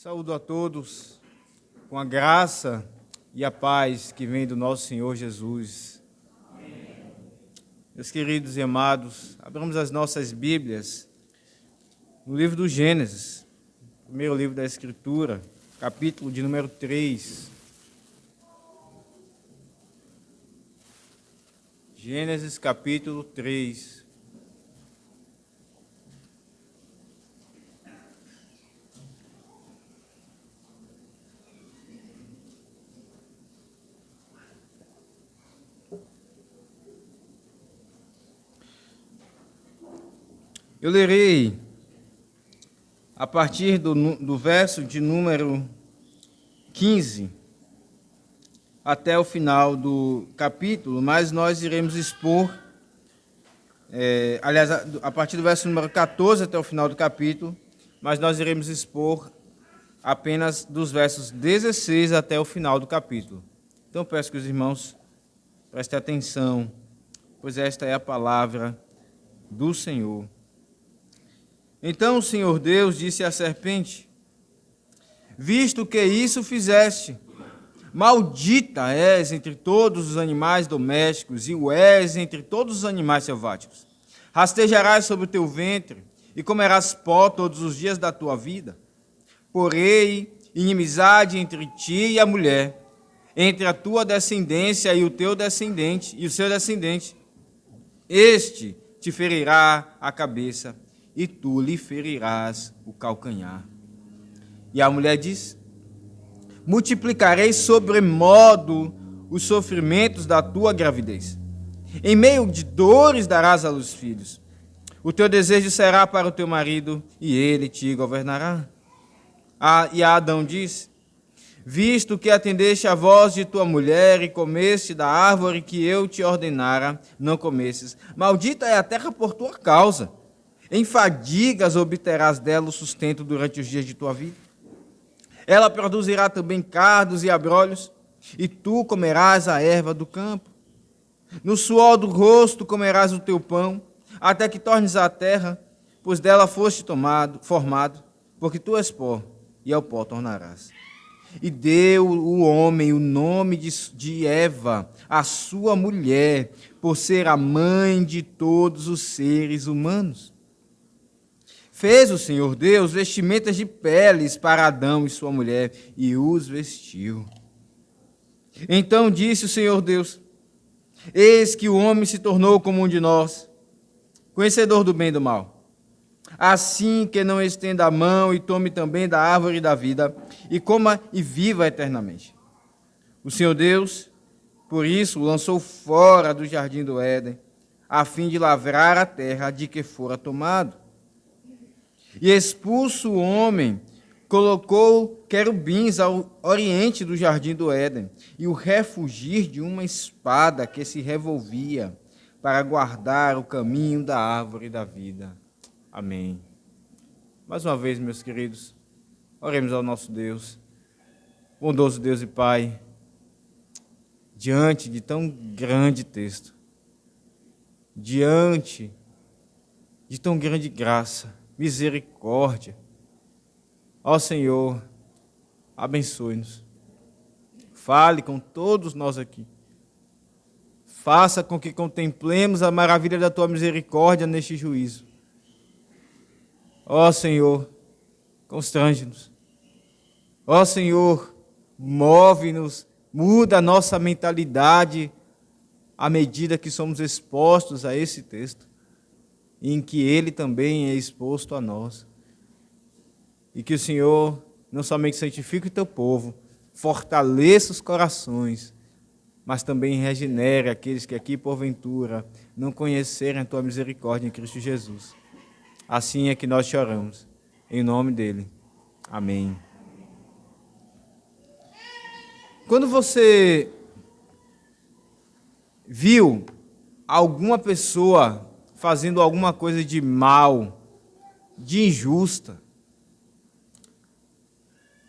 Saúdo a todos com a graça e a paz que vem do nosso Senhor Jesus. Amém. Meus queridos e amados, abramos as nossas Bíblias no livro do Gênesis, primeiro livro da Escritura, capítulo de número 3. Gênesis, capítulo 3. Eu lerei a partir do verso de número 15 até o final do capítulo, mas nós iremos expor, a partir do verso número 14 até o final do capítulo, mas nós iremos expor apenas dos versos 16 até o final do capítulo. Então peço que os irmãos prestem atenção, pois esta é a palavra do Senhor. Então o Senhor Deus disse à serpente: visto que isso fizeste, maldita és entre todos os animais domésticos e o és entre todos os animais selváticos. Rastejarás sobre o teu ventre e comerás pó todos os dias da tua vida. Porei inimizade entre ti e a mulher, entre a tua descendência e o teu descendente, e o seu descendente. Este te ferirá a cabeça, e tu lhe ferirás o calcanhar. E a mulher diz: multiplicarei sobremodo os sofrimentos da tua gravidez. Em meio de dores darás à luz filhos. O teu desejo será para o teu marido, e ele te governará. E a Adão diz: visto que atendeste à voz de tua mulher e comeste da árvore que eu te ordenara, não comesses. Maldita é a terra por tua causa. Em fadigas obterás dela o sustento durante os dias de tua vida. Ela produzirá também cardos e abrolhos, e tu comerás a erva do campo. No suor do rosto comerás o teu pão, até que tornes a terra, pois dela foste formado, porque tu és pó, e ao pó tornarás. E deu o homem o nome de Eva, a sua mulher, por ser a mãe de todos os seres humanos. Fez o Senhor Deus vestimentas de peles para Adão e sua mulher, e os vestiu. Então disse o Senhor Deus: eis que o homem se tornou como um de nós, conhecedor do bem e do mal. Assim que não estenda a mão e tome também da árvore da vida, e coma e viva eternamente. O Senhor Deus, por isso, o lançou fora do jardim do Éden, a fim de lavrar a terra de que fora tomado. E expulso o homem, colocou querubins ao oriente do jardim do Éden, e o refugir de uma espada que se revolvia, para guardar o caminho da árvore da vida. Amém. Mais uma vez, meus queridos, oremos ao nosso Deus, bondoso Deus e Pai, diante de tão grande texto, diante de tão grande graça, misericórdia. Ó Senhor, abençoe-nos. Fale com todos nós aqui. Faça com que contemplemos a maravilha da tua misericórdia neste juízo. Ó Senhor, constrange-nos. Ó Senhor, move-nos, muda a nossa mentalidade à medida que somos expostos a esse texto, em que ele também é exposto a nós. E que o Senhor não somente santifique o teu povo, fortaleça os corações, mas também regenere aqueles que aqui, porventura, não conhecerem a tua misericórdia em Cristo Jesus. Assim é que nós te oramos, em nome dele. Amém. Quando você viu alguma pessoa fazendo alguma coisa de mal, de injusta,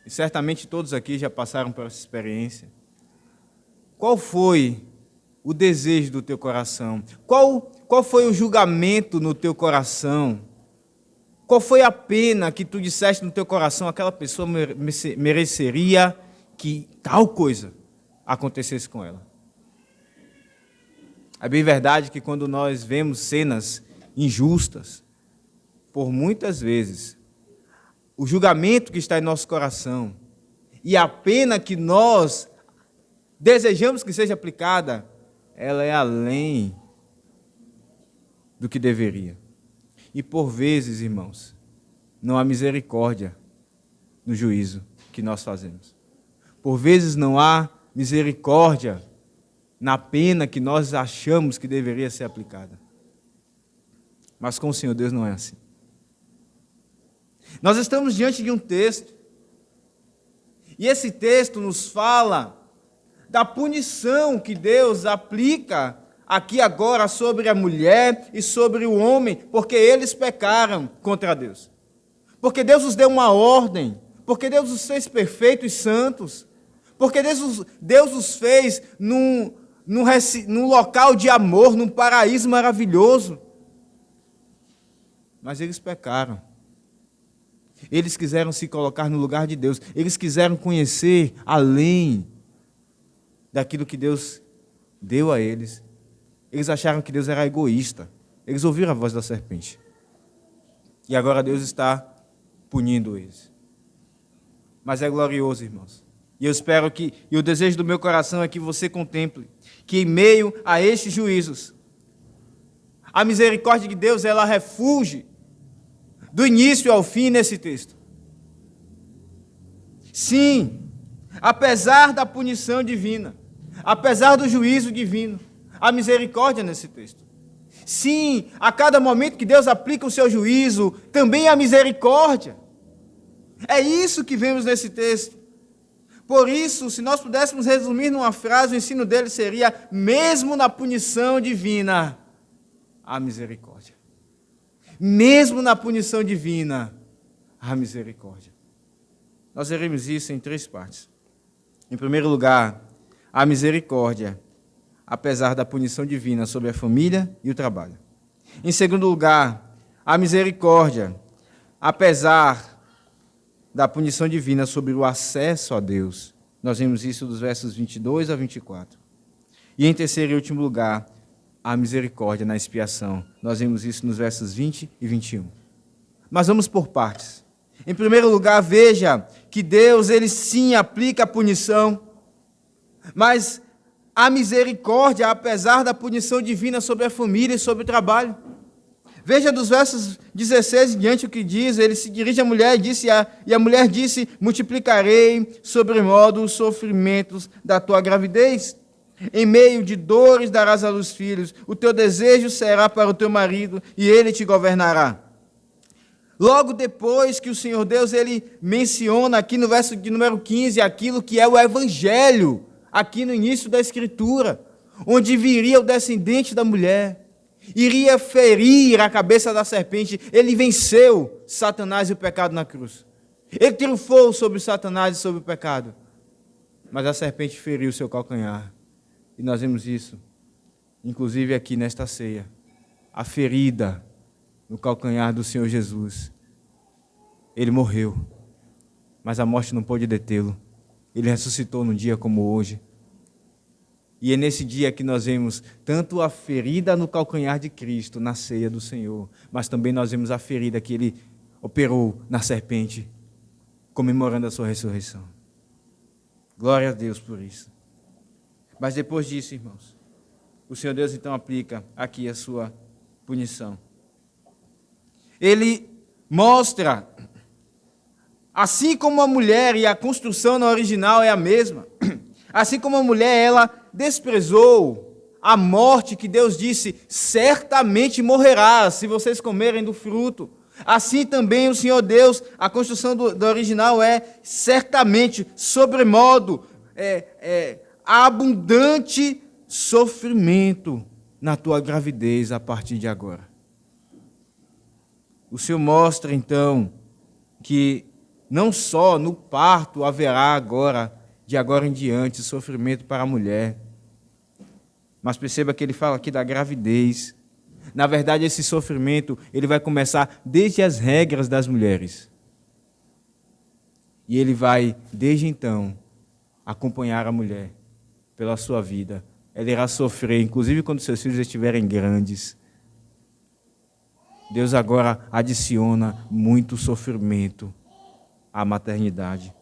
e certamente todos aqui já passaram por essa experiência, qual foi o desejo do teu coração? Qual foi o julgamento no teu coração Qual foi a pena que tu disseste no teu coração, aquela pessoa mereceria que tal coisa acontecesse com ela? É bem verdade que quando nós vemos cenas injustas, por muitas vezes, o julgamento que está em nosso coração e a pena que nós desejamos que seja aplicada, ela é além do que deveria. E por vezes, irmãos, não há misericórdia no juízo que nós fazemos. Por vezes não há misericórdia na pena que nós achamos que deveria ser aplicada. Mas com o Senhor Deus não é assim. Nós estamos diante de um texto, e esse texto nos fala da punição que Deus aplica aqui agora sobre a mulher e sobre o homem, porque eles pecaram contra Deus. Porque Deus os deu uma ordem, porque Deus os fez perfeitos e santos, porque Deus os fez num local de amor, num paraíso maravilhoso. Mas eles pecaram. Eles quiseram se colocar no lugar de Deus. Eles quiseram conhecer além daquilo que Deus deu a eles. Eles acharam que Deus era egoísta. Eles ouviram a voz da serpente. E agora Deus está punindo eles. Mas é glorioso, irmãos. E eu espero que, e o desejo do meu coração é que você contemple que em meio a estes juízos, a misericórdia de Deus, ela refugie do início ao fim nesse texto. Sim, apesar da punição divina, apesar do juízo divino, há misericórdia nesse texto. Sim, a cada momento que Deus aplica o seu juízo, também há misericórdia. É isso que vemos nesse texto. Por isso, se nós pudéssemos resumir numa frase, o ensino dele seria: mesmo na punição divina, há misericórdia. Mesmo na punição divina, há misericórdia. Nós veremos isso em 3 partes. Em primeiro lugar, a misericórdia, apesar da punição divina sobre a família e o trabalho. Em segundo lugar, a misericórdia, apesar da punição divina sobre o acesso a Deus. Nós vemos isso dos versos 22 a 24. E em terceiro e último lugar, a misericórdia na expiação. Nós vemos isso nos versos 20 e 21. Mas vamos por partes. Em primeiro lugar, veja que Deus, ele sim aplica a punição, mas a misericórdia, apesar da punição divina sobre a família e sobre o trabalho. Veja dos versos 16 em diante o que diz. Ele se dirige à mulher e a mulher disse: multiplicarei sobremodo os sofrimentos da tua gravidez. Em meio de dores darás à luz filhos, o teu desejo será para o teu marido, e ele te governará. Logo depois que o Senhor Deus, ele menciona aqui no verso de número 15, aquilo que é o Evangelho, aqui no início da Escritura, onde viria o descendente da mulher, iria ferir a cabeça da serpente. Ele venceu Satanás e o pecado na cruz. Ele triunfou sobre Satanás e sobre o pecado. Mas a serpente feriu o seu calcanhar. E nós vemos isso, inclusive aqui nesta ceia, a ferida no calcanhar do Senhor Jesus. Ele morreu, mas a morte não pôde detê-lo. Ele ressuscitou num dia como hoje. E é nesse dia que nós vemos tanto a ferida no calcanhar de Cristo, na ceia do Senhor, mas também nós vemos a ferida que ele operou na serpente, comemorando a sua ressurreição. Glória a Deus por isso. Mas depois disso, irmãos, o Senhor Deus então aplica aqui a sua punição. Ele mostra, assim como a mulher, e a construção na original é a mesma, assim como a mulher, ela desprezou a morte que Deus disse: certamente morrerás se vocês comerem do fruto. Assim também o Senhor Deus, a construção do original é certamente, sobremodo, abundante sofrimento na tua gravidez a partir de agora. O Senhor mostra então que não só no parto haverá agora, de agora em diante, sofrimento para a mulher, mas perceba que ele fala aqui da gravidez. Na verdade, esse sofrimento ele vai começar desde as regras das mulheres. E ele vai, desde então, acompanhar a mulher pela sua vida. Ela irá sofrer, inclusive quando seus filhos estiverem grandes. Deus agora adiciona muito sofrimento à maternidade.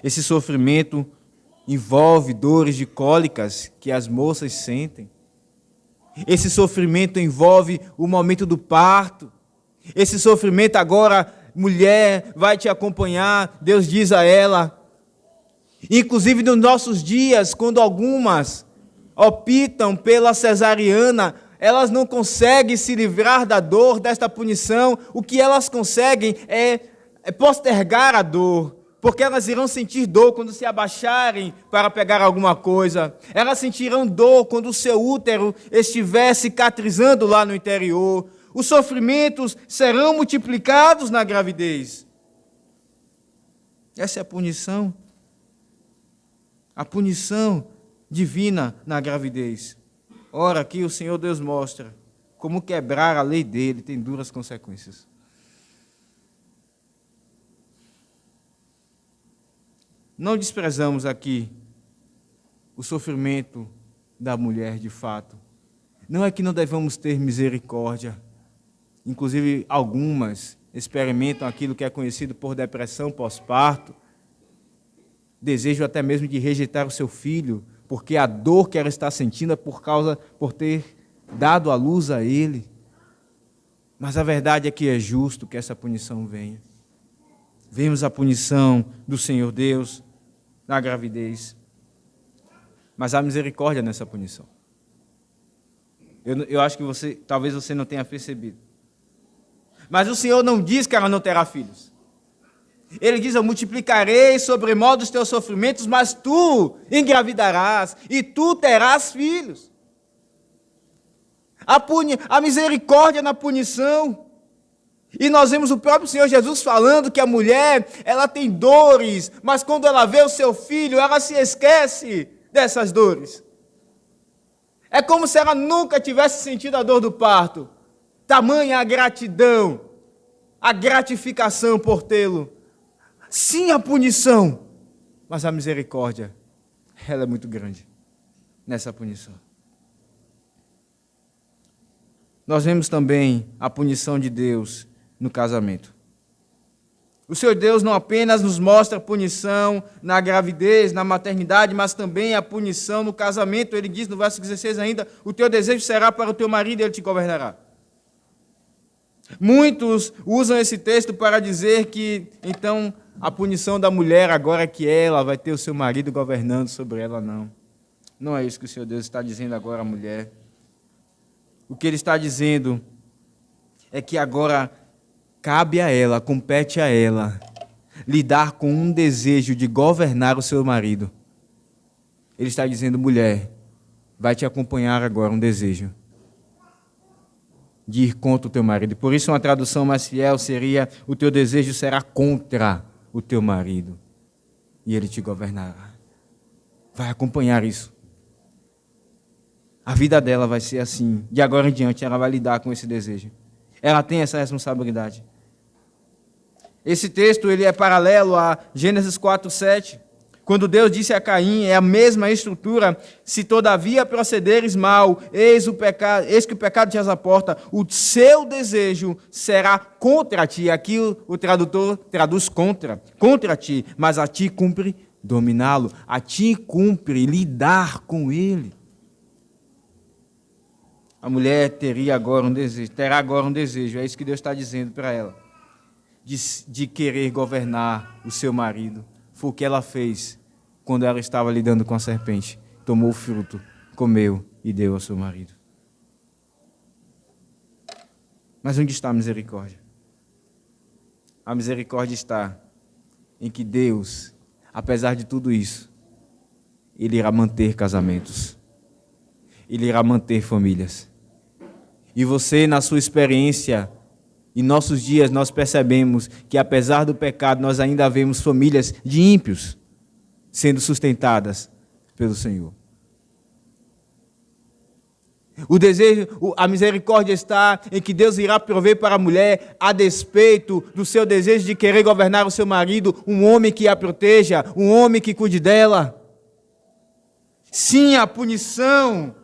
Esse sofrimento envolve dores de cólicas que as moças sentem. Esse sofrimento envolve o momento do parto. Esse sofrimento agora, mulher, vai te acompanhar. Deus diz a ela. Inclusive nos nossos dias, quando algumas optam pela cesariana, elas não conseguem se livrar da dor, desta punição. O que elas conseguem é postergar a dor, porque elas irão sentir dor quando se abaixarem para pegar alguma coisa. Elas sentirão dor quando o seu útero estiver cicatrizando lá no interior. Os sofrimentos serão multiplicados na gravidez. Essa é a punição. A punição divina na gravidez. Ora, aqui o Senhor Deus mostra como quebrar a lei dele tem duras consequências. Não desprezamos aqui o sofrimento da mulher de fato. Não é que não devamos ter misericórdia. Inclusive, algumas experimentam aquilo que é conhecido por depressão pós-parto, desejo até mesmo de rejeitar o seu filho, porque a dor que ela está sentindo é por ter dado a luz a ele. Mas a verdade é que é justo que essa punição venha. Vemos a punição do Senhor Deus na gravidez, mas há misericórdia nessa punição. Eu acho que talvez você não tenha percebido. Mas o Senhor não diz que ela não terá filhos. Ele diz, eu multiplicarei sobremodo os teus sofrimentos, mas tu engravidarás e tu terás filhos. A misericórdia na punição. E nós vemos o próprio Senhor Jesus falando que a mulher, ela tem dores, mas quando ela vê o seu filho, ela se esquece dessas dores. É como se ela nunca tivesse sentido a dor do parto. Tamanha a gratidão, a gratificação por tê-lo. Sim, a punição, mas a misericórdia, ela é muito grande nessa punição. Nós vemos também a punição de Deus no casamento. O Senhor Deus não apenas nos mostra a punição na gravidez, na maternidade, mas também a punição no casamento. Ele diz no verso 16 ainda, o teu desejo será para o teu marido e ele te governará. Muitos usam esse texto para dizer que, então, a punição da mulher agora é que ela vai ter o seu marido governando sobre ela, não. Não é isso que o Senhor Deus está dizendo agora à mulher. O que Ele está dizendo é que agora cabe a ela, compete a ela, lidar com um desejo de governar o seu marido. Ele está dizendo, mulher, vai te acompanhar agora um desejo de ir contra o teu marido. Por isso, uma tradução mais fiel seria, o teu desejo será contra o teu marido, e ele te governará. Vai acompanhar isso. A vida dela vai ser assim. De agora em diante, ela vai lidar com esse desejo. Ela tem essa responsabilidade. Esse texto ele é paralelo a Gênesis 4:7. Quando Deus disse a Caim, é a mesma estrutura, se todavia procederes mal, eis que o pecado te as porta, o seu desejo será contra ti. Aqui o tradutor traduz contra ti, mas a ti cumpre dominá-lo, a ti cumpre lidar com ele. A mulher terá agora um desejo, é isso que Deus está dizendo para ela, de querer governar o seu marido. Foi o que ela fez quando ela estava lidando com a serpente. Tomou o fruto, comeu e deu ao seu marido. Mas onde está a misericórdia? A misericórdia está em que Deus, apesar de tudo isso, Ele irá manter casamentos. Ele irá manter famílias. E você, na sua experiência, em nossos dias, nós percebemos que, apesar do pecado, nós ainda vemos famílias de ímpios sendo sustentadas pelo Senhor. O desejo, a misericórdia está em que Deus irá prover para a mulher, a despeito do seu desejo de querer governar o seu marido, um homem que a proteja, um homem que cuide dela. Sim, a punição,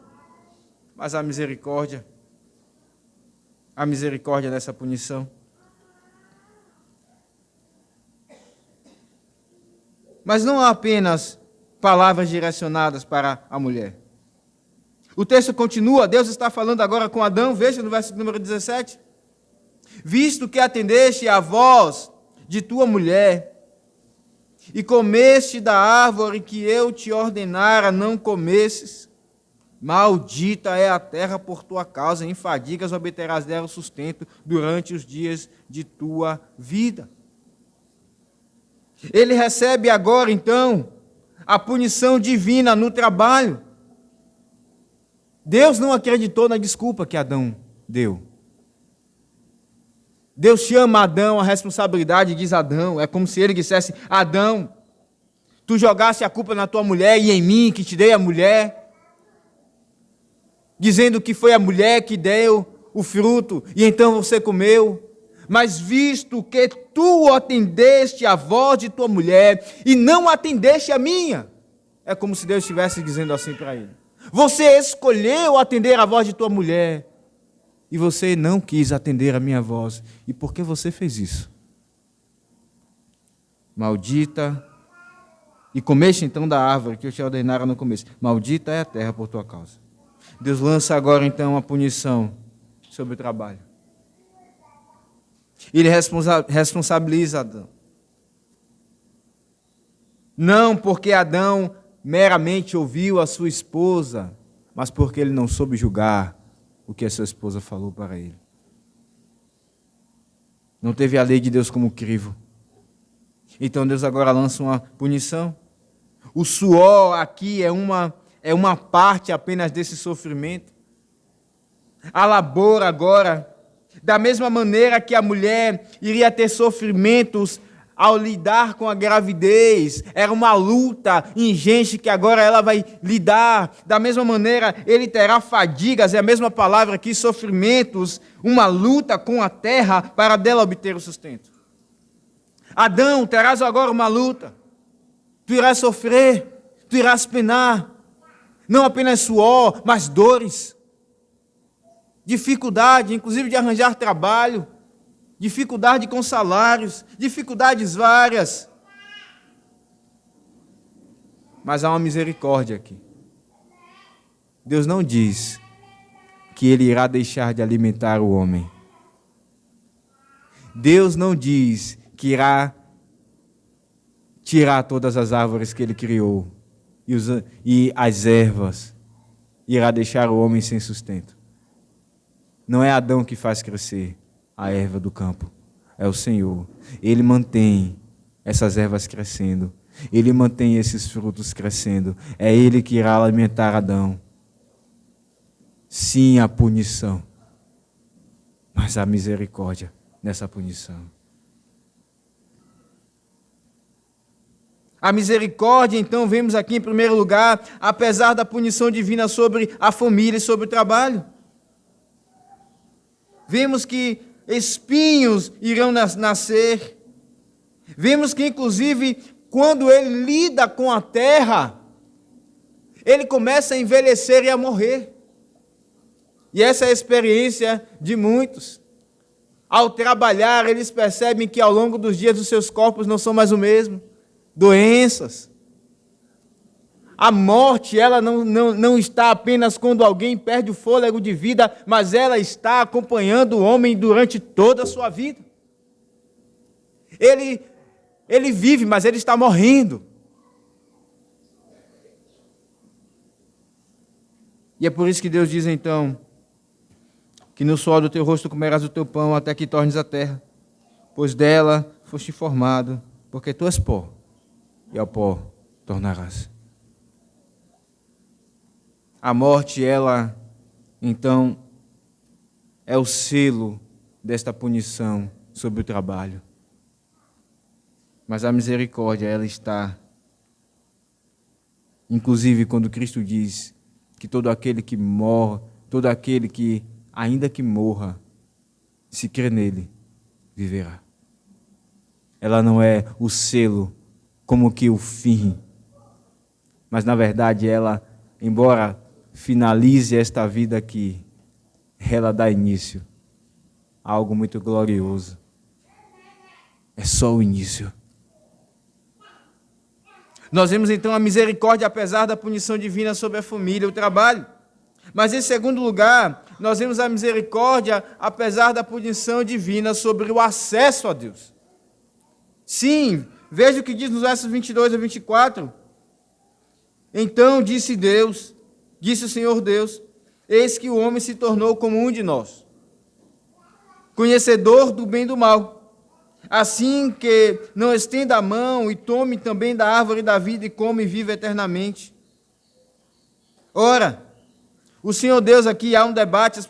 mas a misericórdia nessa punição. Mas não há apenas palavras direcionadas para a mulher. O texto continua, Deus está falando agora com Adão, veja no versículo número 17. Visto que atendeste à voz de tua mulher, e comeste da árvore que eu te ordenara não comesses, maldita é a terra por tua causa, em fadigas obterás dela sustento durante os dias de tua vida. Ele recebe agora, então, a punição divina no trabalho. Deus não acreditou na desculpa que Adão deu. Deus chama Adão à responsabilidade e diz: Adão, é como se ele dissesse: Adão, tu jogasse a culpa na tua mulher e em mim, que te dei a mulher, dizendo que foi a mulher que deu o fruto e então você comeu. Mas visto que tu atendeste a voz de tua mulher e não atendeste a minha, é como se Deus estivesse dizendo assim para ele: você escolheu atender a voz de tua mulher e você não quis atender a minha voz. E por que você fez isso? Maldita, e comeste então da árvore que eu te ordenara no começo. Maldita é a terra por tua causa. Deus lança agora então a punição sobre o trabalho. Ele responsabiliza Adão. Não porque Adão meramente ouviu a sua esposa, mas porque ele não soube julgar o que a sua esposa falou para ele. Não teve a lei de Deus como crivo. Então Deus agora lança uma punição. O suor aqui é uma parte apenas desse sofrimento. A labor agora, da mesma maneira que a mulher iria ter sofrimentos ao lidar com a gravidez, era uma luta ingente que agora ela vai lidar. Da mesma maneira, ele terá fadigas, é a mesma palavra aqui, sofrimentos, uma luta com a terra para dela obter o sustento. Adão, terás agora uma luta. Tu irás sofrer, tu irás penar, não apenas suor, mas dores, dificuldade, inclusive de arranjar trabalho, dificuldade com salários, dificuldades várias. Mas há uma misericórdia aqui. Deus não diz que ele irá deixar de alimentar o homem. Deus não diz que irá tirar todas as árvores que ele criou e as ervas, irá deixar o homem sem sustento. Não é Adão que faz crescer a erva do campo, é o Senhor. Ele mantém essas ervas crescendo, ele mantém esses frutos crescendo, é ele que irá alimentar Adão. Sim, a punição, mas a misericórdia nessa punição. A misericórdia, então, vemos aqui em primeiro lugar, apesar da punição divina sobre a família e sobre o trabalho. Vemos que espinhos irão nascer. Vemos que, inclusive, quando ele lida com a terra, ele começa a envelhecer e a morrer. E essa é a experiência de muitos. Ao trabalhar, eles percebem que ao longo dos dias os seus corpos não são mais o mesmo. Doenças. A morte, ela não está apenas quando alguém perde o fôlego de vida, mas ela está acompanhando o homem durante toda a sua vida. Ele vive, mas ele está morrendo. E é por isso que Deus diz então, que no suor do teu rosto comerás o teu pão até que tornes a terra, pois dela foste formado, porque tu és pó, e ao pó tornarás. A morte, ela, então, é o selo desta punição sobre o trabalho. Mas a misericórdia, ela está, inclusive quando Cristo diz que todo aquele que morre, todo aquele que, ainda que morra, se crer nele, viverá. Ela não é o selo como que o fim, mas na verdade ela, embora finalize esta vida aqui, ela dá início a algo muito glorioso. É só o início. Nós vemos então a misericórdia apesar da punição divina sobre a família, o trabalho. Mas em segundo lugar, nós vemos a misericórdia apesar da punição divina sobre o acesso a Deus. Sim, veja o que diz nos versos 22 a 24. Então disse Deus, disse o Senhor Deus, eis que o homem se tornou como um de nós, conhecedor do bem e do mal. Assim que não estenda a mão e tome também da árvore da vida e come e viva eternamente. Ora, o Senhor Deus aqui, há um debate,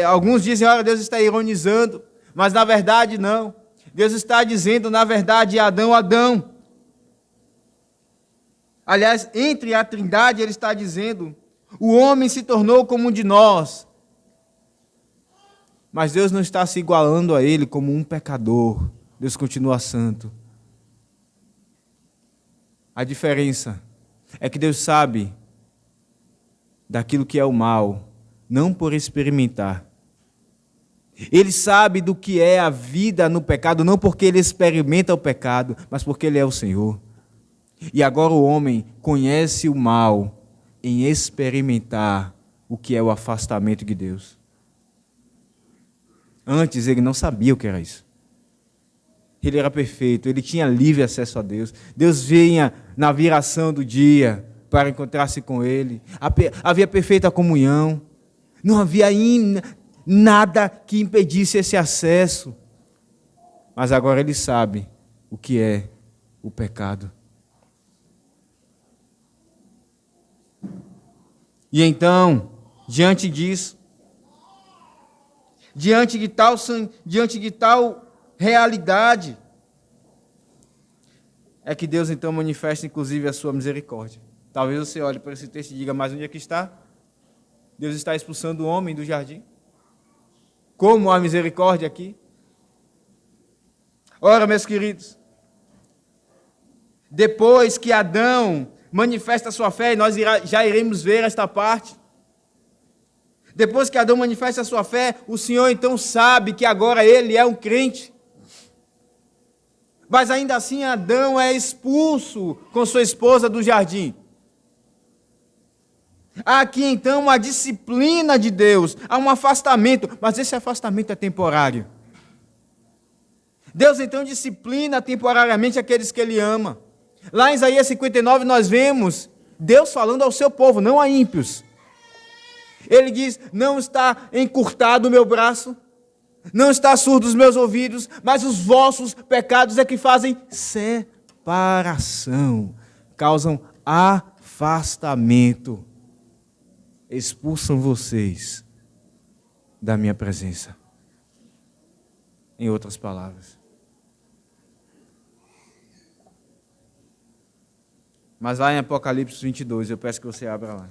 alguns dizem, ora, Deus está ironizando, mas na verdade não. Deus está dizendo, na verdade, Adão, Adão. Aliás, entre a Trindade, ele está dizendo, o homem se tornou como um de nós. Mas Deus não está se igualando a ele como um pecador. Deus continua santo. A diferença é que Deus sabe daquilo que é o mal, não por experimentar. Ele sabe do que é a vida no pecado, não porque ele experimenta o pecado, mas porque ele é o Senhor. E agora o homem conhece o mal em experimentar o que é o afastamento de Deus. Antes ele não sabia o que era isso. Ele era perfeito, ele tinha livre acesso a Deus. Deus vinha na viração do dia para encontrar-se com ele. Havia perfeita comunhão. Não havia nada que impedisse esse acesso. Mas agora ele sabe o que é o pecado. E então, diante disso, diante de tal realidade, é que Deus então manifesta inclusive a sua misericórdia. Talvez você olhe para esse texto e diga, mas onde é que está? Deus está expulsando o homem do jardim? Como a misericórdia aqui? Ora, meus queridos, depois que Adão manifesta a sua fé, e nós já iremos ver esta parte, depois que Adão manifesta a sua fé, o Senhor então sabe que agora ele é um crente. Mas ainda assim Adão é expulso com sua esposa do jardim. Há aqui então uma disciplina de Deus, há um afastamento, mas esse afastamento é temporário. Deus então disciplina temporariamente aqueles que ele ama. Lá em Isaías 59 nós vemos Deus falando ao seu povo, não a ímpios. Ele diz, não está encurtado o meu braço, não está surdo os meus ouvidos, mas os vossos pecados é que fazem separação, causam afastamento, expulsam vocês da minha presença. Em outras palavras. Mas lá em Apocalipse 22, eu peço que você abra lá.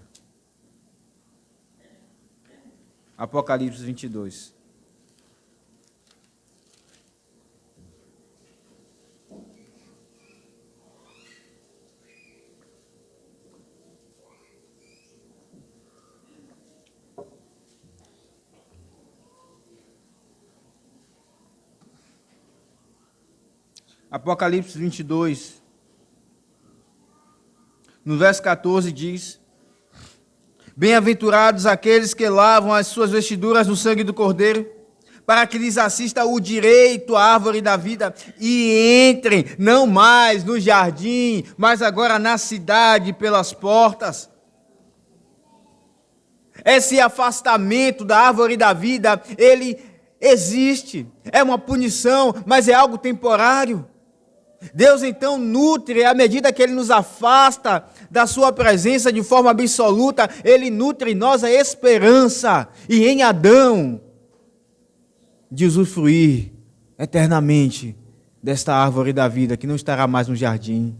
Apocalipse 22. Apocalipse 22, no verso 14 diz, bem-aventurados aqueles que lavam as suas vestiduras no sangue do Cordeiro, para que lhes assista o direito à árvore da vida e entrem, não mais no jardim, mas agora na cidade pelas portas. Esse afastamento da árvore da vida, ele existe, é uma punição, mas é algo temporário. Deus então nutre, à medida que Ele nos afasta da sua presença de forma absoluta, Ele nutre em nós a esperança, e em Adão, de usufruir eternamente desta árvore da vida, que não estará mais no jardim,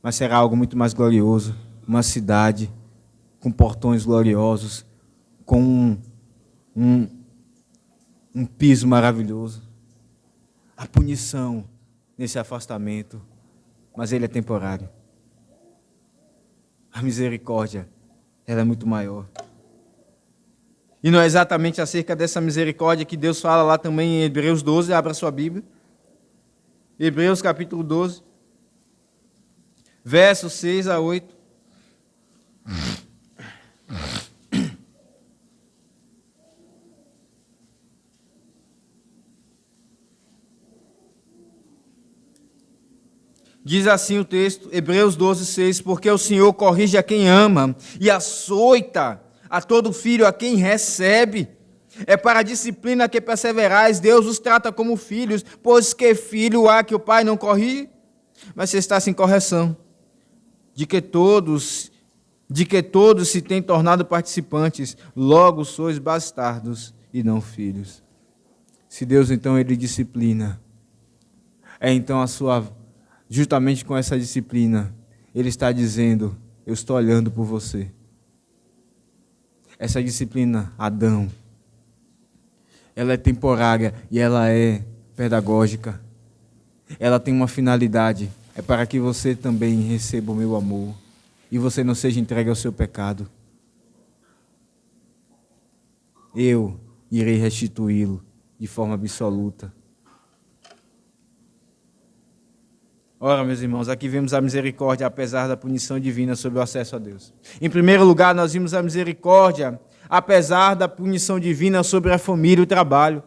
mas será algo muito mais glorioso, uma cidade com portões gloriosos, com um piso maravilhoso. A punição nesse afastamento, mas ele é temporário. A misericórdia, ela é muito maior. E não é exatamente acerca dessa misericórdia que Deus fala lá também em Hebreus 12, abra sua Bíblia. Hebreus capítulo 12, versos 6 a 8. Diz assim o texto, Hebreus 12, 6, porque o Senhor corrige a quem ama e açoita a todo filho a quem recebe. É para a disciplina que perseverais, Deus os trata como filhos, pois que filho há que o pai não corrige? Mas se está sem correção, de que todos se têm tornado participantes, logo sois bastardos e não filhos. Se Deus então ele disciplina, então justamente com essa disciplina, ele está dizendo, eu estou olhando por você. Essa disciplina, Adão, ela é temporária e ela é pedagógica. Ela tem uma finalidade, é para que você também receba o meu amor e você não seja entregue ao seu pecado. Eu irei restituí-lo de forma absoluta. Ora, meus irmãos, aqui vemos a misericórdia apesar da punição divina sobre o acesso a Deus. Em primeiro lugar, nós vimos a misericórdia apesar da punição divina sobre a família e o trabalho.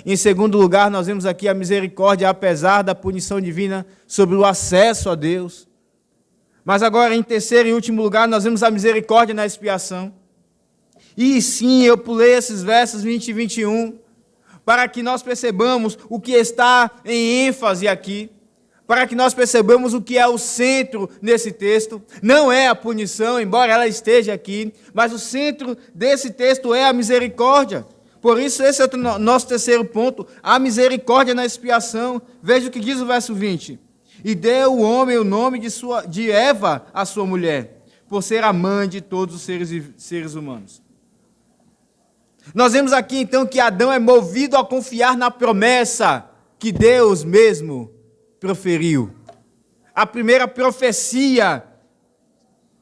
Em segundo lugar, nós vemos aqui a misericórdia apesar da punição divina sobre o acesso a Deus. Mas agora, em terceiro e último lugar, nós vemos a misericórdia na expiação. E sim, eu pulei esses versos 20 e 21, para que nós percebamos o que está em ênfase aqui. Para que nós percebamos o que é o centro nesse texto. Não é a punição, embora ela esteja aqui, mas o centro desse texto é a misericórdia. Por isso, esse é o nosso terceiro ponto, a misericórdia na expiação. Veja o que diz o verso 20. E deu o homem o nome de Eva à sua mulher, por ser a mãe de todos os seres humanos. Nós vemos aqui então que Adão é movido a confiar na promessa que Deus mesmo proferiu. A primeira profecia,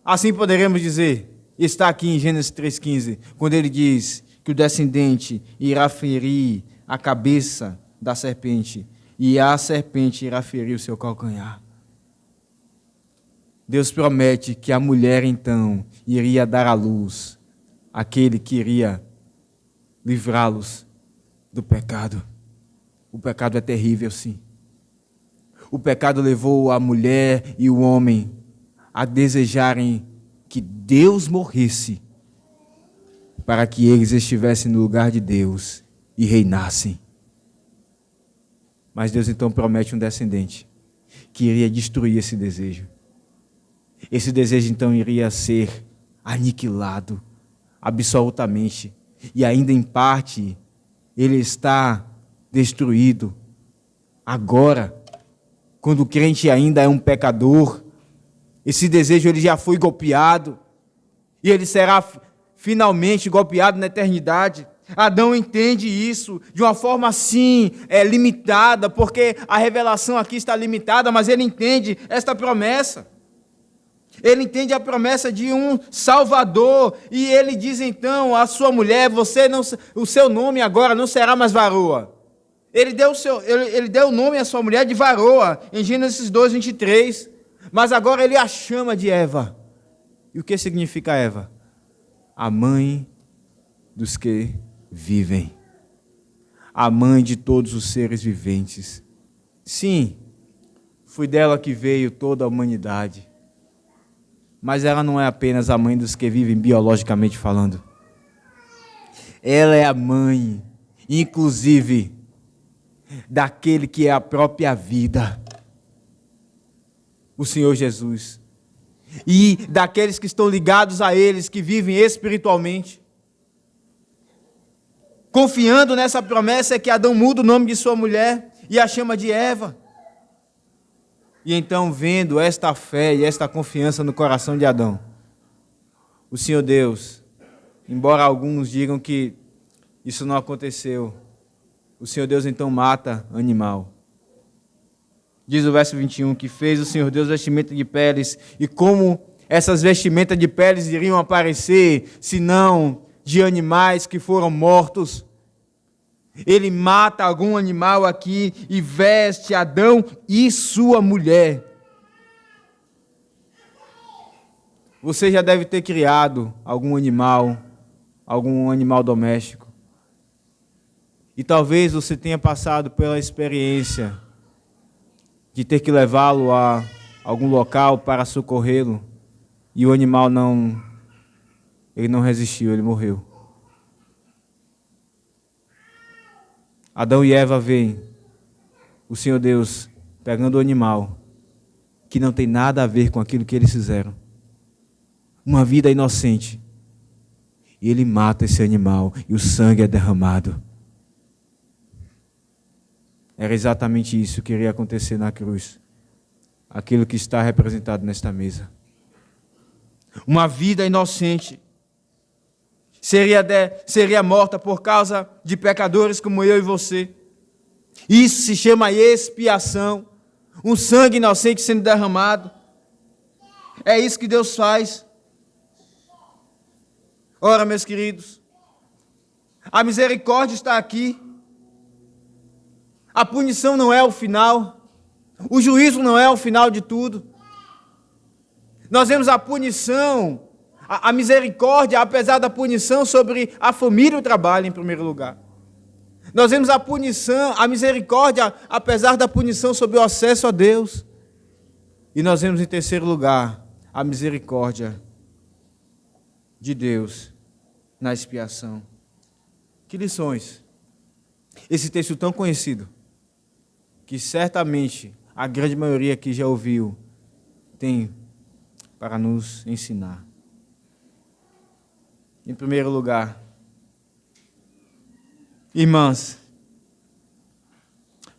assim poderemos dizer, está aqui em Gênesis 3,15, quando ele diz que o descendente irá ferir a cabeça da serpente e a serpente irá ferir o seu calcanhar. Deus promete que a mulher então iria dar à luz aquele que iria livrá-los do pecado. O pecado é terrível, sim. O pecado levou a mulher e o homem a desejarem que Deus morresse para que eles estivessem no lugar de Deus e reinassem. Mas Deus então promete um descendente que iria destruir esse desejo. Esse desejo então iria ser aniquilado absolutamente. E ainda em parte ele está destruído agora. Quando o crente ainda é um pecador, esse desejo ele já foi golpeado, e ele será finalmente golpeado na eternidade. Adão entende isso de uma forma assim, limitada, porque a revelação aqui está limitada, mas ele entende esta promessa. Ele entende a promessa de um Salvador, e ele diz então à sua mulher, o seu nome agora não será mais varoa. Ele deu o nome à sua mulher de varoa, em Gênesis 2, 23. Mas agora ele a chama de Eva. E o que significa Eva? A mãe dos que vivem. A mãe de todos os seres viventes. Sim, foi dela que veio toda a humanidade. Mas ela não é apenas a mãe dos que vivem biologicamente falando. Ela é a mãe, inclusive, daquele que é a própria vida, o Senhor Jesus, e daqueles que estão ligados a eles, que vivem espiritualmente. Confiando nessa promessa é que Adão muda o nome de sua mulher e a chama de Eva. E então, vendo esta fé e esta confiança no coração de Adão, o Senhor Deus, embora alguns digam que isso não aconteceu, o Senhor Deus então mata animal. Diz o verso 21 que fez o Senhor Deus vestimenta de peles, e como essas vestimentas de peles iriam aparecer, senão de animais que foram mortos. Ele mata algum animal aqui e veste Adão e sua mulher. Você já deve ter criado algum animal doméstico. E talvez você tenha passado pela experiência de ter que levá-lo a algum local para socorrê-lo, e o animal não resistiu, ele morreu. Adão e Eva veem o Senhor Deus pegando o animal que não tem nada a ver com aquilo que eles fizeram. Uma vida inocente. E ele mata esse animal e o sangue é derramado. Era exatamente isso que iria acontecer na cruz. Aquilo que está representado nesta mesa. Uma vida inocente seria morta por causa de pecadores como eu e você. Isso se chama expiação. Um sangue inocente sendo derramado. É isso que Deus faz. Ora, meus queridos, a misericórdia está aqui. A punição não é o final. O juízo não é o final de tudo. Nós vemos a punição, a misericórdia, apesar da punição, sobre a família e o trabalho, em primeiro lugar. Nós vemos a punição, a misericórdia, apesar da punição, sobre o acesso a Deus. E nós vemos, em terceiro lugar, a misericórdia de Deus na expiação. Que lições! Esse texto tão conhecido, que certamente a grande maioria que já ouviu, tem para nos ensinar. Em primeiro lugar, irmãs,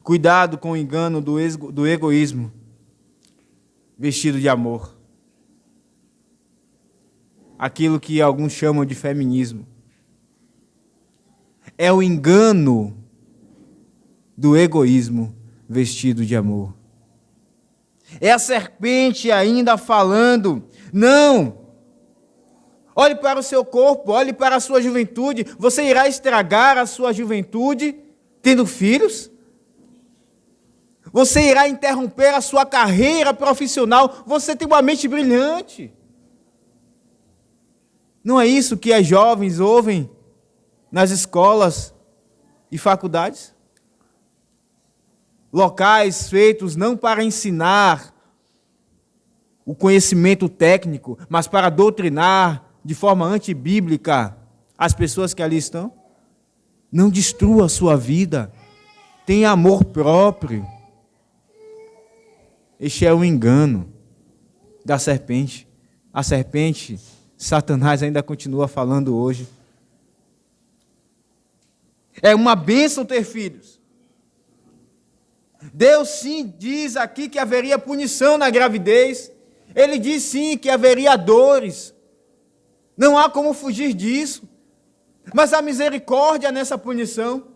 cuidado com o engano do egoísmo vestido de amor. Aquilo que alguns chamam de feminismo. É o engano do egoísmo vestido de amor. É a serpente ainda falando: não, olhe para o seu corpo, olhe para a sua juventude. Você irá estragar a sua juventude tendo filhos? Você irá interromper a sua carreira profissional? Você tem uma mente brilhante. Não é isso que as jovens ouvem nas escolas e faculdades? Locais feitos não para ensinar o conhecimento técnico, mas para doutrinar de forma antibíblica as pessoas que ali estão. Não destrua a sua vida. Tenha amor próprio. Este é o engano da serpente. A serpente, Satanás ainda continua falando hoje. É uma bênção ter filhos. Deus sim diz aqui que haveria punição na gravidez. Ele diz sim que haveria dores. Não há como fugir disso. Mas há misericórdia nessa punição.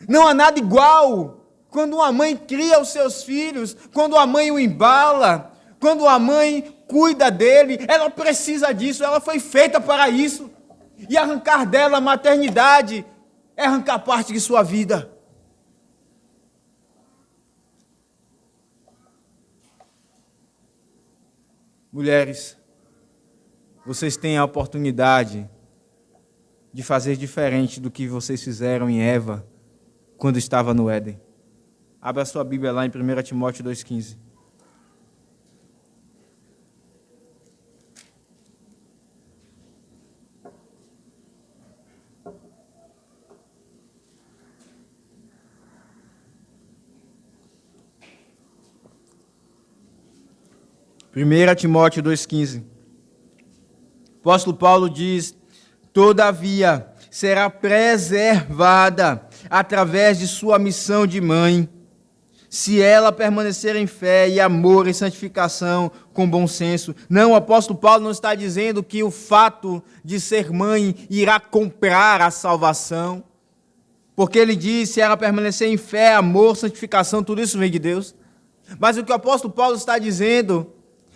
Não há nada igual quando uma mãe cria os seus filhos, quando a mãe o embala, quando a mãe cuida dele. Ela precisa disso, ela foi feita para isso. E arrancar dela a maternidade é arrancar parte de sua vida. Mulheres, vocês têm a oportunidade de fazer diferente do que vocês fizeram em Eva quando estava no Éden. Abra sua Bíblia lá em 1 Timóteo 2,15. Primeira Timóteo 2,15. O apóstolo Paulo diz: todavia será preservada através de sua missão de mãe, se ela permanecer em fé e amor e santificação com bom senso. Não, o apóstolo Paulo não está dizendo que o fato de ser mãe irá comprar a salvação, porque ele diz, se ela permanecer em fé, amor, santificação, tudo isso vem de Deus. Mas o que o apóstolo Paulo está dizendo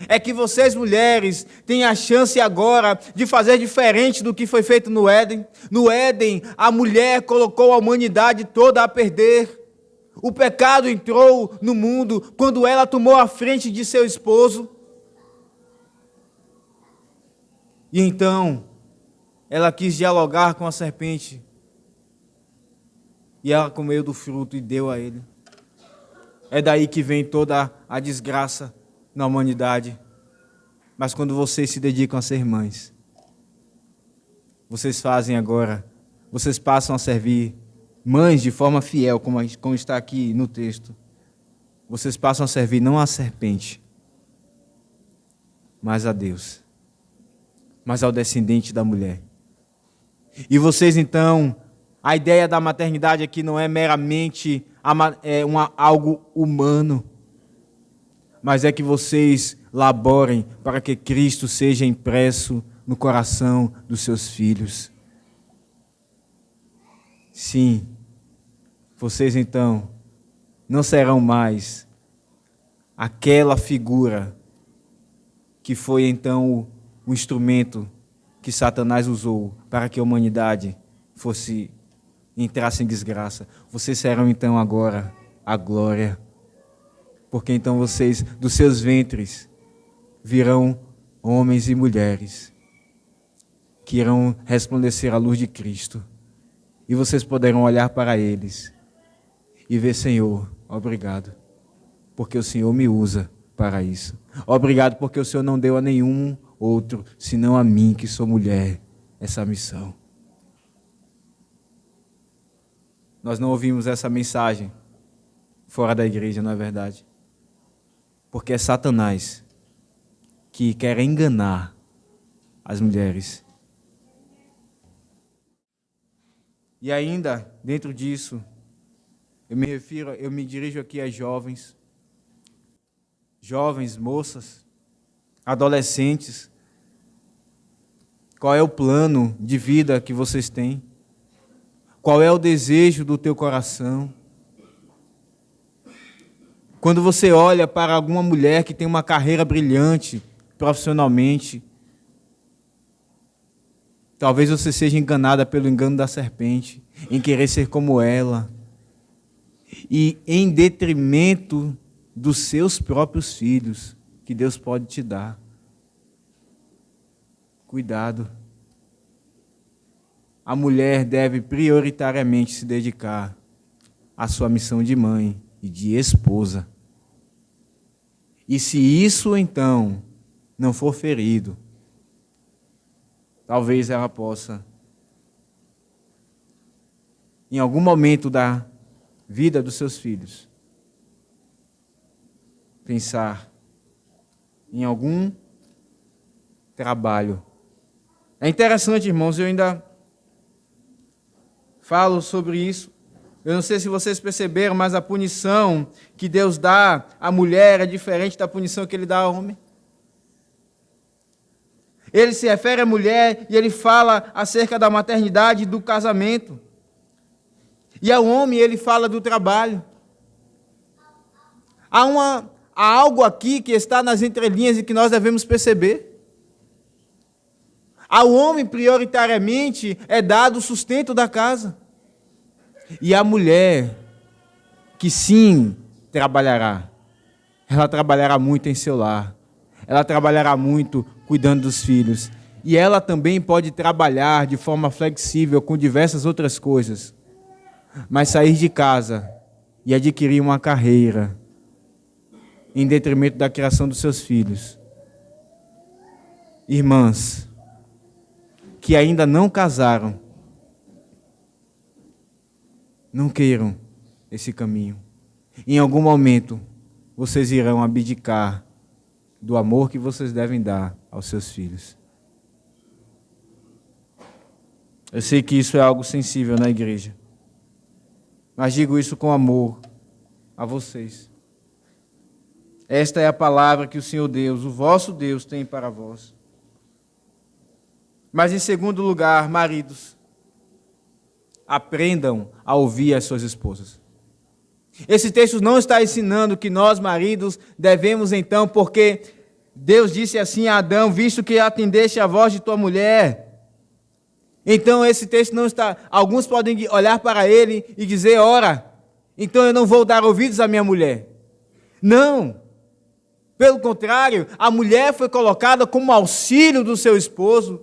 é que vocês, mulheres, têm a chance agora de fazer diferente do que foi feito no Éden. No Éden, a mulher colocou a humanidade toda a perder. O pecado entrou no mundo quando ela tomou a frente de seu esposo. E então, ela quis dialogar com a serpente. E ela comeu do fruto e deu a ele. É daí que vem toda a desgraça na humanidade. Mas quando vocês se dedicam a ser mães, vocês fazem agora, vocês passam a servir mães de forma fiel, como está aqui no texto. Vocês passam a servir não a serpente, mas a Deus, mas ao descendente da mulher. E vocês então, a ideia da maternidade aqui não é meramente algo humano, mas é que vocês laborem para que Cristo seja impresso no coração dos seus filhos. Sim, vocês então não serão mais aquela figura que foi então o instrumento que Satanás usou para que a humanidade entrasse em desgraça. Vocês serão então agora a glória. Porque então vocês, dos seus ventres, virão homens e mulheres que irão resplandecer a luz de Cristo. E vocês poderão olhar para eles e ver, Senhor, obrigado, porque o Senhor me usa para isso. Obrigado, porque o Senhor não deu a nenhum outro, senão a mim, que sou mulher, essa missão. Nós não ouvimos essa mensagem fora da igreja, não é verdade? Porque é Satanás que quer enganar as mulheres. E ainda, dentro disso, eu me dirijo aqui a jovens, moças, adolescentes. Qual é o plano de vida que vocês têm? Qual é o desejo do teu coração? Quando você olha para alguma mulher que tem uma carreira brilhante profissionalmente, talvez você seja enganada pelo engano da serpente, em querer ser como ela, e em detrimento dos seus próprios filhos, que Deus pode te dar. Cuidado. A mulher deve prioritariamente se dedicar à sua missão de mãe e de esposa. E se isso, então, não for ferido, talvez ela possa, em algum momento da vida dos seus filhos, pensar em algum trabalho. É interessante, irmãos, eu ainda falo sobre isso. Eu não sei se vocês perceberam, mas a punição que Deus dá à mulher é diferente da punição que Ele dá ao homem. Ele se refere à mulher e Ele fala acerca da maternidade e do casamento. E ao homem Ele fala do trabalho. Há algo aqui que está nas entrelinhas e que nós devemos perceber. Ao homem, prioritariamente, é dado o sustento da casa. E a mulher, que sim trabalhará, ela trabalhará muito em seu lar, ela trabalhará muito cuidando dos filhos, e ela também pode trabalhar de forma flexível com diversas outras coisas, mas sair de casa e adquirir uma carreira em detrimento da criação dos seus filhos. Irmãs que ainda não casaram, não queiram esse caminho. Em algum momento, vocês irão abdicar do amor que vocês devem dar aos seus filhos. Eu sei que isso é algo sensível na igreja, mas digo isso com amor a vocês. Esta é a palavra que o Senhor Deus, o vosso Deus, tem para vós. Mas, em segundo lugar, maridos, aprendam a ouvir as suas esposas. Esse texto não está ensinando que nós, maridos, devemos então, porque Deus disse assim a Adão, visto que atendeste a voz de tua mulher. Então esse texto não está... Alguns podem olhar para ele e dizer, ora, então eu não vou dar ouvidos à minha mulher. Não. Pelo contrário, a mulher foi colocada como auxílio do seu esposo.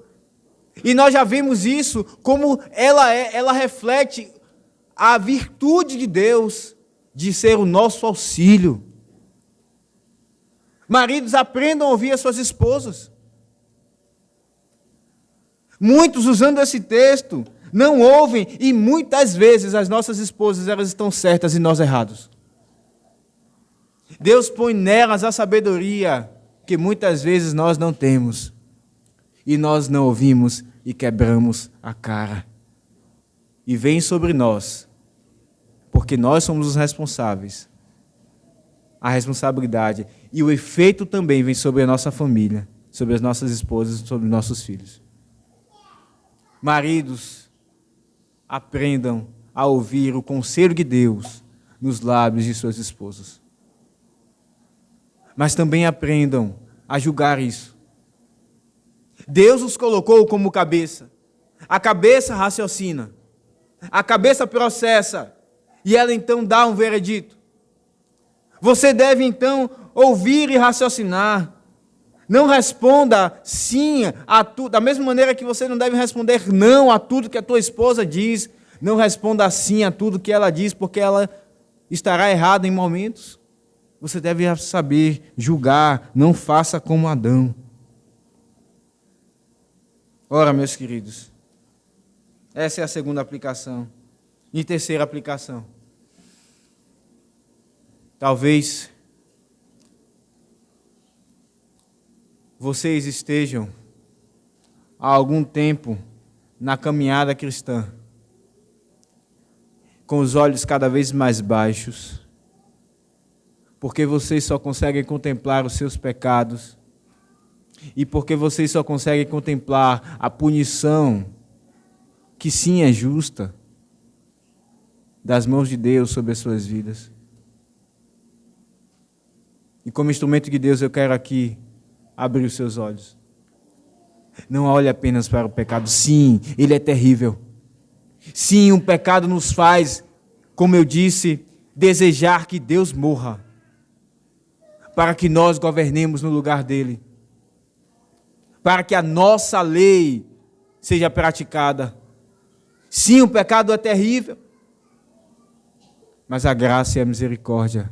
E nós já vimos isso, como ela reflete a virtude de Deus de ser o nosso auxílio. Maridos, aprendam a ouvir as suas esposas. Muitos, usando esse texto, não ouvem, e muitas vezes as nossas esposas, elas estão certas e nós errados. Deus põe nelas a sabedoria que muitas vezes nós não temos. E nós não ouvimos e quebramos a cara. E vem sobre nós, porque nós somos os responsáveis, a responsabilidade. E o efeito também vem sobre a nossa família, sobre as nossas esposas, sobre nossos filhos. Maridos, aprendam a ouvir o conselho de Deus nos lábios de suas esposas. Mas também aprendam a julgar isso. Deus os colocou como cabeça. A cabeça raciocina. A cabeça processa. E ela então dá um veredito. Você deve então ouvir e raciocinar. Não responda sim a tudo. Da mesma maneira que você não deve responder não a tudo que a tua esposa diz. Não responda sim a tudo que ela diz, porque ela estará errada em momentos. Você deve saber julgar. Não faça como Adão. Ora, meus queridos, essa é a segunda aplicação. E terceira aplicação. Talvez vocês estejam há algum tempo na caminhada cristã, com os olhos cada vez mais baixos, porque vocês só conseguem contemplar os seus pecados, e porque vocês só conseguem contemplar a punição, que sim é justa, das mãos de Deus sobre as suas vidas. E como instrumento de Deus eu quero aqui abrir os seus olhos. Não olhe apenas para o pecado. Sim, ele é terrível. Sim, o pecado nos faz, como eu disse, desejar que Deus morra, para que nós governemos no lugar dele, para que a nossa lei seja praticada. Sim, o pecado é terrível, mas a graça e a misericórdia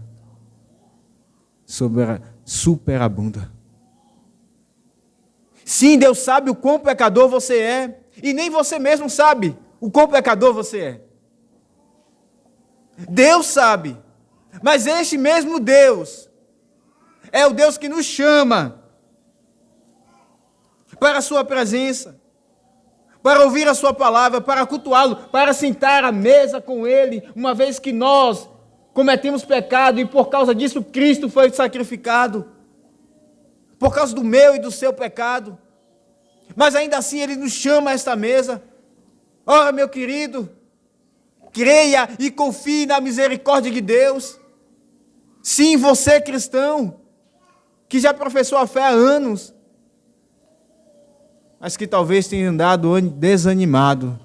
superabunda. Sim, Deus sabe o quão pecador você é, e nem você mesmo sabe o quão pecador você é. Deus sabe, mas este mesmo Deus é o Deus que nos chama para a sua presença, para ouvir a sua palavra, para cultuá-lo, para sentar à mesa com ele, uma vez que nós cometemos pecado e por causa disso Cristo foi sacrificado, por causa do meu e do seu pecado. Mas ainda assim ele nos chama a esta mesa. Ora, meu querido, creia e confie na misericórdia de Deus. Sim, você cristão, que já professou a fé há anos, mas que talvez tenha andado desanimado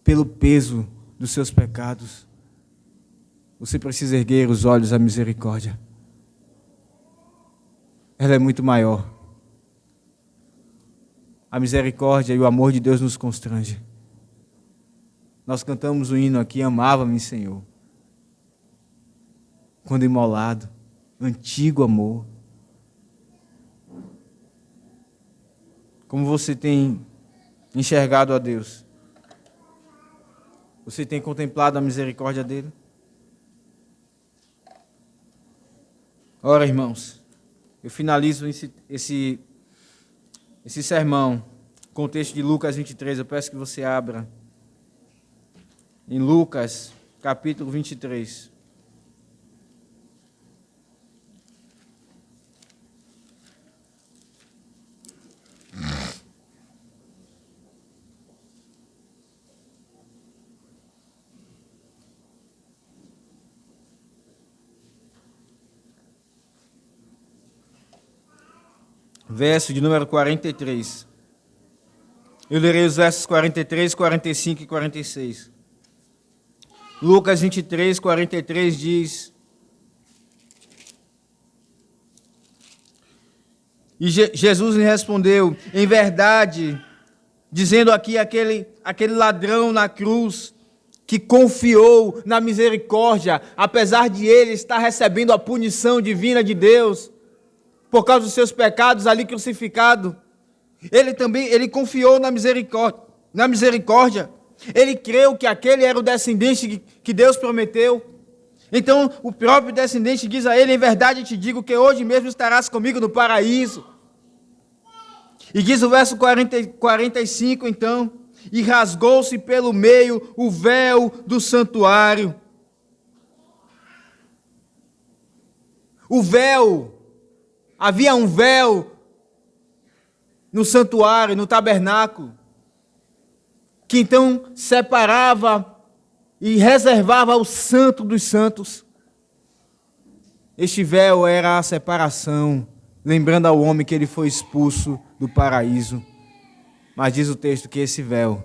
pelo peso dos seus pecados. Você precisa erguer os olhos à misericórdia. Ela é muito maior. A misericórdia e o amor de Deus nos constrange. Nós cantamos o hino aqui, amava-me, Senhor. Quando imolado, antigo amor. Como você tem enxergado a Deus? Você tem contemplado a misericórdia dele? Ora, irmãos, eu finalizo esse sermão com o texto de Lucas 23. Eu peço que você abra em Lucas, capítulo 23. verso de número 43. Eu lerei os versos 43, 45 e 46. Lucas 23, 43 diz: E Jesus lhe respondeu: em verdade, dizendo aqui aquele ladrão na cruz, que confiou na misericórdia, apesar de ele estar recebendo a punição divina de Deus, por causa dos seus pecados ali crucificado, ele confiou na misericórdia, ele creu que aquele era o descendente que Deus prometeu. Então o próprio descendente diz a ele: em verdade te digo que hoje mesmo estarás comigo no paraíso. E diz o verso 45 então: e rasgou-se pelo meio o véu do santuário. O véu, havia um véu no santuário, no tabernáculo, que então separava e reservava o santo dos santos. Este véu era a separação, lembrando ao homem que ele foi expulso do paraíso. Mas diz o texto que esse véu,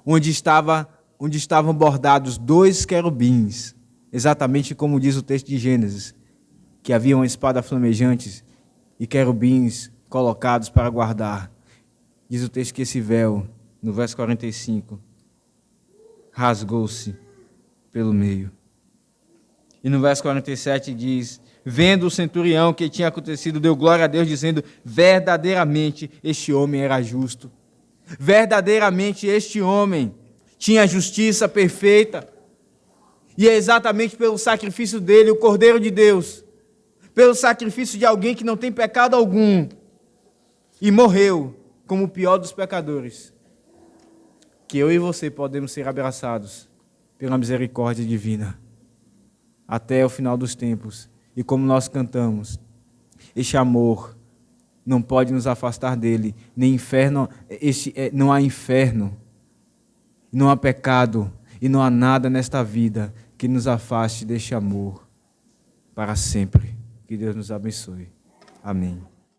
onde estavam bordados 2 querubins, exatamente como diz o texto de Gênesis, que havia uma espada flamejante e querubins colocados para guardar. Diz o texto que esse véu, no verso 45, rasgou-se pelo meio. E no verso 47 diz: vendo o centurião que tinha acontecido, deu glória a Deus, dizendo: verdadeiramente este homem era justo. Verdadeiramente este homem tinha justiça perfeita. E é exatamente pelo sacrifício dele, o Cordeiro de Deus, pelo sacrifício de alguém que não tem pecado algum, e morreu como o pior dos pecadores, que eu e você podemos ser abraçados pela misericórdia divina até o final dos tempos. E como nós cantamos, este amor não pode nos afastar dele, nem inferno, não há inferno, não há pecado e não há nada nesta vida que nos afaste deste amor para sempre. Que Deus nos abençoe. Amém.